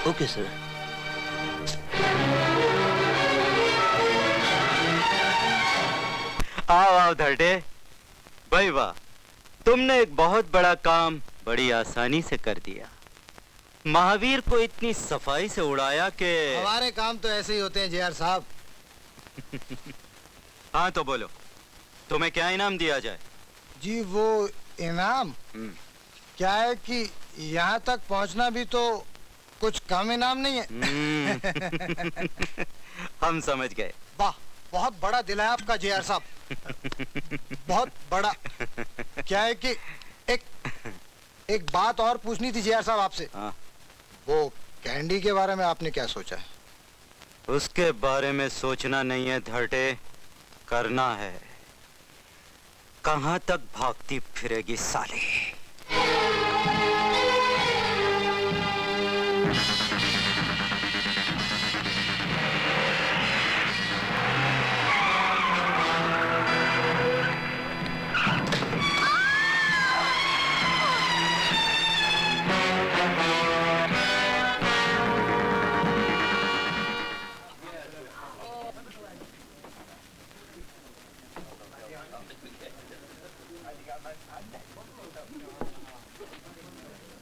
Okay sir. आओ आओ धड़े भाई, वाह, तुमने एक बहुत बड़ा काम बड़ी आसानी से कर दिया। महावीर को इतनी सफाई से उड़ाया कि हमारे काम तो ऐसे ही होते हैं जेआर साहब। हाँ तो बोलो, तुम्हें क्या इनाम दिया जाए? जी वो इनाम क्या है कि यहाँ तक पहुँचना भी तो कुछ कम इनाम नहीं है। हम समझ गए। वाह, बहुत बड़ा दिल है आपका जेआर साहब, बहुत बड़ा। क्या है कि एक बात और पूछनी थी जेआर साहब आपसे। हाँ। वो कैंडी के बारे में आपने क्या सोचा है? उसके बारे में सोचना नहीं है धड़े, करना है। कहां तक भागती फिरेगी साली?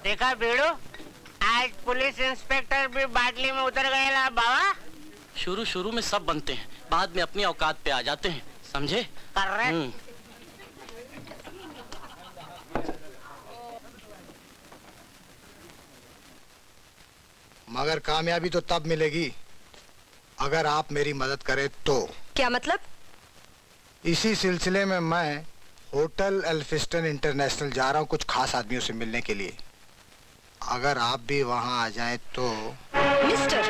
देखा बेड़ो, आज पुलिस इंस्पेक्टर भी बाटली में उतर गए ला बाबा। शुरू शुरू में सब बनते हैं, बाद में अपनी औकात पे आ जाते हैं, समझे? करेक्ट। मगर कामयाबी तो तब मिलेगी अगर आप मेरी मदद करें तो। क्या मतलब? इसी सिलसिले में मैं होटल एल्फिस्टन इंटरनेशनल जा रहा हूँ कुछ खास आदमियों से मिलने के लिए। अगर आप भी वहाँ आ जाएं तो। मिस्टर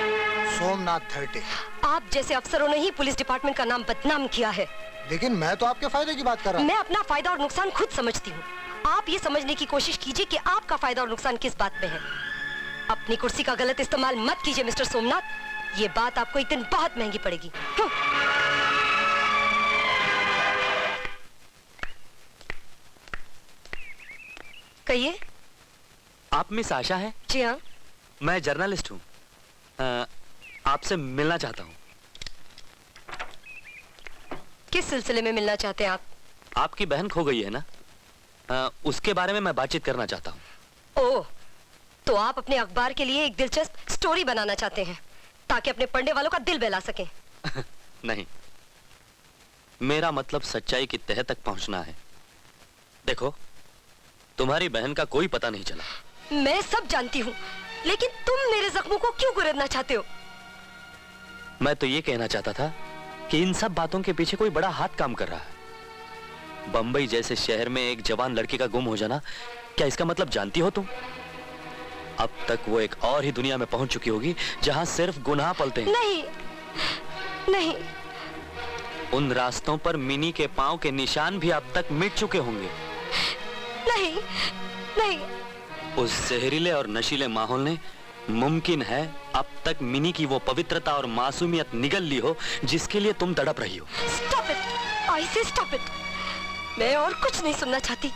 सोमनाथ थर्टे, आप जैसे अफसरों ने ही पुलिस डिपार्टमेंट का नाम बदनाम किया है। लेकिन मैं तो आपके फायदे की बात कर रहा हूँ। मैं अपना फायदा और नुकसान खुद समझती हूँ। आप ये समझने की कोशिश कीजिए कि आपका फायदा और नुकसान किस बात में है। अपनी कुर्सी का गलत इस्तेमाल मत कीजिए मिस्टर सोमनाथ, ये बात आपको एक दिन बहुत महंगी पड़ेगी। कहिए। आप मिस आशा हैं? जी हाँ। मैं जर्नलिस्ट हूँ, आपसे मिलना चाहता हूँ। किस सिलसिले में मिलना चाहते हैं आप? आपकी बहन खो गई है ना, उसके बारे में मैं बातचीत करना चाहता हूँ। ओह, तो आप अपने अखबार के लिए एक दिलचस्प स्टोरी बनाना चाहते हैं ताकि अपने पढ़ने वालों का दिल बहला सकें। नहीं, मेरा मतलब सच्चाई की तह तक पहुंचना है। देखो, तुम्हारी बहन का कोई पता नहीं चला। मैं सब जानती हूँ, लेकिन तुम मेरे जख्मों को क्यों कुरेदना चाहते हो? मैं तो ये कहना चाहता था कि इन सब बातों के पीछे कोई बड़ा हाथ काम कर रहा है। बंबई जैसे शहर में एक जवान लड़की का गुम हो जाना, क्या इसका मतलब जानती हो तुम? अब तक वो एक और ही दुनिया में पहुंच चुकी होगी जहां सिर्फ गुनाह पलते हैं। नहीं, नहीं। उन रास्तों पर मिनी के पांव के निशान भी अब तक मिट चुके होंगे। नहीं, नहीं। उस जहरीले और नशीले माहौल ने मुमकिन है अब तक मिनी की वो पवित्रता और मासूमियत निगल ली हो जिसके लिए तुम तड़प रही हो। Stop it! I say stop it! मैं और कुछ नहीं सुनना चाहती।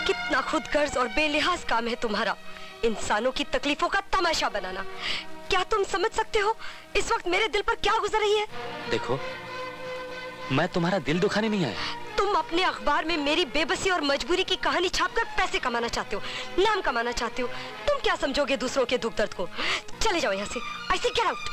कितना खुदगर्ज और बेलिहाज काम है तुम्हारा, इंसानों की तकलीफों का तमाशा बनाना। क्या तुम समझ सकते हो इस वक्त मेरे दिल पर क्या गुजर रही है? देखो, मैं तुम्हारा दिल दुखाने नहीं आया। तुम अपने अखबार में मेरी बेबसी और मजबूरी की कहानी छापकर पैसे कमाना चाहते हो, नाम कमाना चाहते हो। तुम क्या समझोगे दूसरों के दुख दर्द को? चले जाओ यहाँ से। I say get out!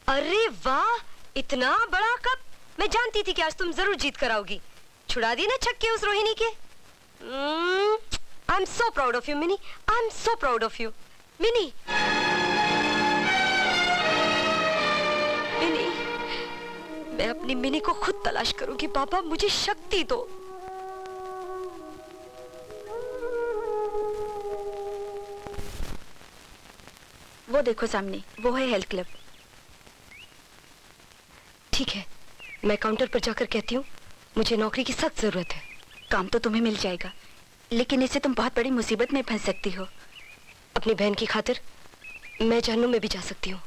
अरे वाह, इतना बड़ा कप! मैं जानती थी कि आज तुम जरूर जीत कर आओगी। छुड़ा दी ना छक्के उस रोहिणी के। I am so proud of you mini, I am so proud of you mini. Mini, मैं अपनी मिनी को खुद तलाश करूंगी। पापा, मुझे शक्ति दो। वो देखो सामने, वो है हेल्थ क्लब। ठीक है, मैं काउंटर पर जाकर कहती हूँ मुझे नौकरी की सख्त जरूरत है। काम तो तुम्हें मिल जाएगा, लेकिन इससे तुम बहुत बड़ी मुसीबत में फंस सकती हो। अपनी बहन की खातिर मैं जहन्नुम में भी जा सकती हूँ।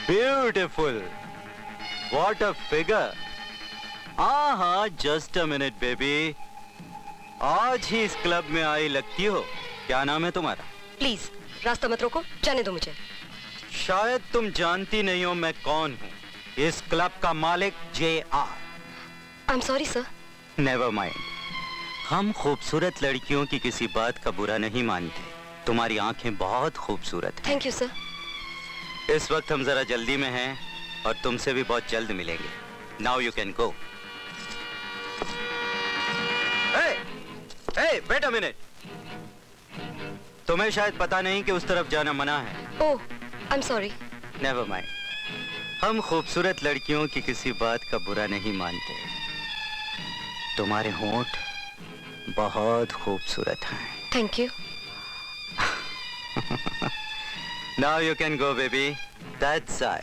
Beautiful, what a figure. हाँ, जस्ट अ मिनट बेबी, आज ही इस क्लब में आई लगती हो। क्या नाम है तुम्हारा? प्लीज रास्ता मत रोको, जाने दो मुझे। शायद तुम जानती नहीं हो मैं कौन हूँ। इस क्लब का मालिक JR। I am sorry sir. Never mind, हम खूबसूरत लड़कियों की किसी बात का बुरा नहीं मानते। तुम्हारी आंखें बहुत खूबसूरत हैं। Thank you sir. इस वक्त हम जरा जल्दी में हैं और तुमसे भी बहुत जल्द मिलेंगे। Now you can go. Wait a minute, तुम्हें शायद पता नहीं कि उस तरफ जाना मना है। Oh, I am sorry. Never mind, हम खूबसूरत लड़कियों की किसी बात का बुरा नहीं मानते। तुम्हारे होंठ बहुत खूबसूरत हैं। Thank you. Now you can go, baby. That's I.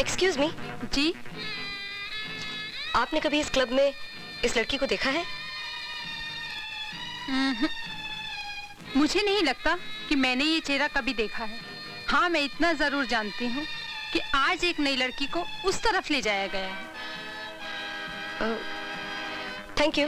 Excuse me, जी, आपने कभी इस क्लब में इस लड़की को देखा है? मुझे नहीं लगता कि मैंने ये चेहरा कभी देखा है। हाँ, मैं इतना जरूर जानती हूँ कि आज एक नई लड़की को उस तरफ ले जाया गया है। Thank you.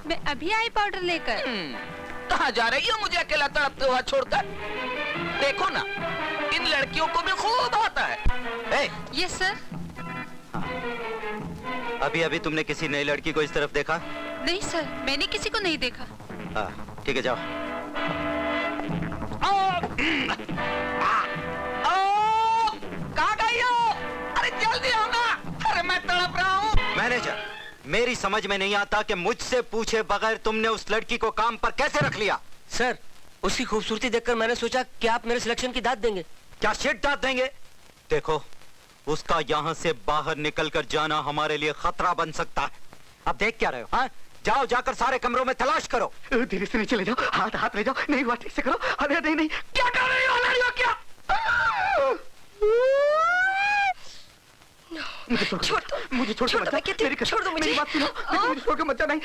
मैं अभी आई पाउडर लेकर। कहाँ जा रही हो मुझे अकेला तड़पते हुआ छोड़कर? देखो ना, इन लड़कियों को भी खूब आता है। Yes sir. अभी अभी तुमने किसी नई लड़की को इस तरफ देखा? नहीं सर, मैंने किसी को नहीं देखा। हाँ, ठीक है, जाओ। कहाँ गई हो? अरे जल्दी आओ ना, अरे मैं तड़प रहा हूँ। मैनेजर, मेरी समझ में नहीं आता कि मुझसे पूछे बगैर तुमने उस लड़की को काम पर कैसे रख लिया? सर, उसकी खूबसूरती देखकर मैंने सोचा कि आप मेरे सिलेक्शन की दाद देंगे। क्या शिट दाद देंगे? देखो, उसका यहाँ से बाहर निकलकर जाना हमारे लिए खतरा बन सकता है। अब देख क्या रहे हो? हाँ, जाओ, जाकर सारे कमरों में तलाश करो। धीरे से नीचे ले जाओ, हाथ हाथ ले जाओ। नहीं हुआ, ठीक से करो। अरे नहीं नहीं, क्या कर रही हो लड़ियों? क्या? छोड़ दो मुझे छोड़ छोड़ दो, मैं कहती हूँ, छोड़ दो मुझे। मेरी बात सुनो, मुझे छोड़ के मत जाओ। नहीं,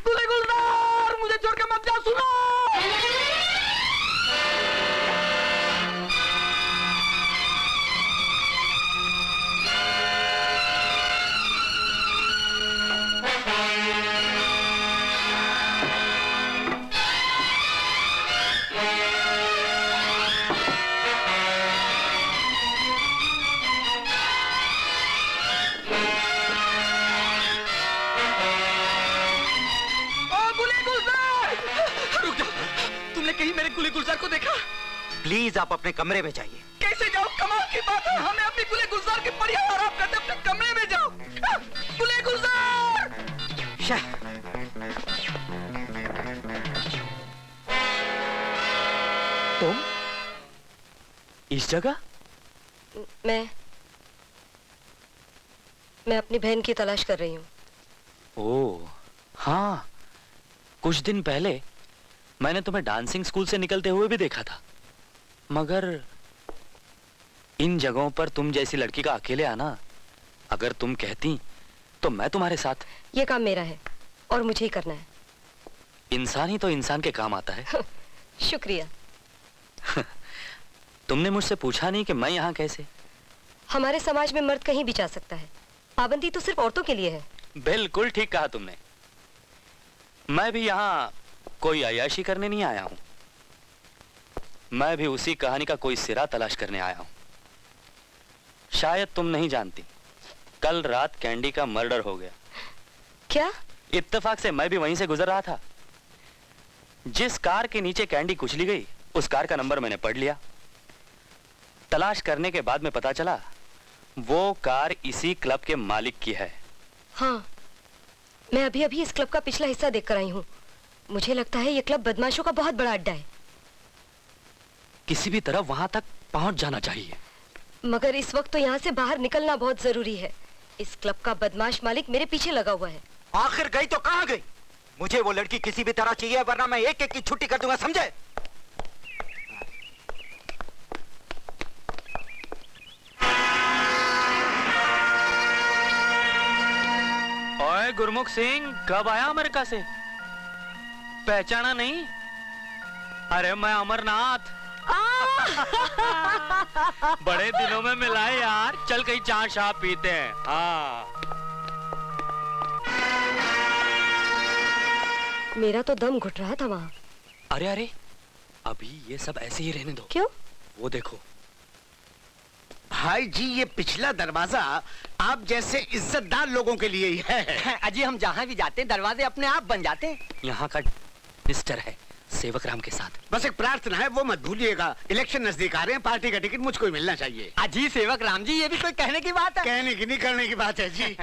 गुले गुलजार, मुझे छोड़ के मत जाओ, सुनो। गुलजार को देखा? प्लीज आप अपने कमरे में जाइए। कैसे जाओ? कमाल की बात है, हमें अपनी गुले गुलजार की बढ़िया आराम करते अपने कमरे में जाओ। गुले गुलजार! तुम इस जगह? मैं अपनी बहन की तलाश कर रही हूँ। ओह हाँ, कुछ दिन पहले मैंने तुम्हें डांसिंग स्कूल से निकलते हुए भी देखा था, मगर इन जगहों पर तुम जैसी लड़की का अकेले आना, अगर तुम कहती तो मैं तुम्हारे साथ। ये काम मेरा है और मुझे ही करना है। इंसान ही तो इंसान के काम आता है। शुक्रिया। तुमने मुझसे पूछा नहीं कि मैं यहाँ कैसे? हमारे समाज में मर्द कहीं भी जा सकता है, पाबंदी तो सिर्फ औरतों के लिए है। बिल्कुल ठीक कहा तुमने। मैं भी यहाँ कोई अय्याशी करने नहीं आया हूं, मैं भी उसी कहानी का कोई सिरा तलाश करने आया हूं। शायद तुम नहीं जानती, कल रात कैंडी का मर्डर हो गया। क्या? इत्तेफाक से मैं भी वहीं से गुजर रहा था। जिस कार के नीचे कैंडी कुचली गई, उस कार का नंबर मैंने पढ़ लिया। तलाश करने के बाद में पता चला वो कार इसी क्लब के मालिक की है। हाँ, मैं अभी अभी इस क्लब का पिछला हिस्सा देखकर आई हूँ। मुझे लगता है ये क्लब बदमाशों का बहुत बड़ा अड्डा है। किसी भी तरह वहां तक पहुंच जाना चाहिए। मगर इस वक्त तो यहाँ से बाहर निकलना बहुत जरूरी है। इस क्लब का बदमाश मालिक मेरे पीछे लगा हुआ है। आखिर गई तो कहाँ गई? मुझे वो लड़की किसी भी तरह चाहिए, वरना मैं एक एक की छुट्टी कर दूंगा, समझे? ओए गुरमुख सिंह, कब आया अमेरिका से? पहचाना नहीं? अरे मैं अमरनाथ। बड़े दिनों में मिला है यार, चल कहीं चाय शाह पीते हैं। हाँ। मेरा तो दम घुट रहा था वहाँ। अरे अरे, अभी ये सब ऐसे ही रहने दो। क्यों? वो देखो। भाई जी, ये पिछला दरवाजा आप जैसे इज्जतदार लोगों के लिए ही है। अजी हम जहाँ भी जाते हैं दरवाजे अपने आप बन जाते हैं। यहाँ का मिनिस्टर है सेवक राम के साथ। बस एक प्रार्थना है, वो मत भूलिएगा। इलेक्शन नजदीक आ रहे हैं, पार्टी का टिकट मुझको ही मिलना चाहिए। अजी सेवक राम जी, ये भी कोई कहने की बात है? कहने की नहीं, करने की बात है जी।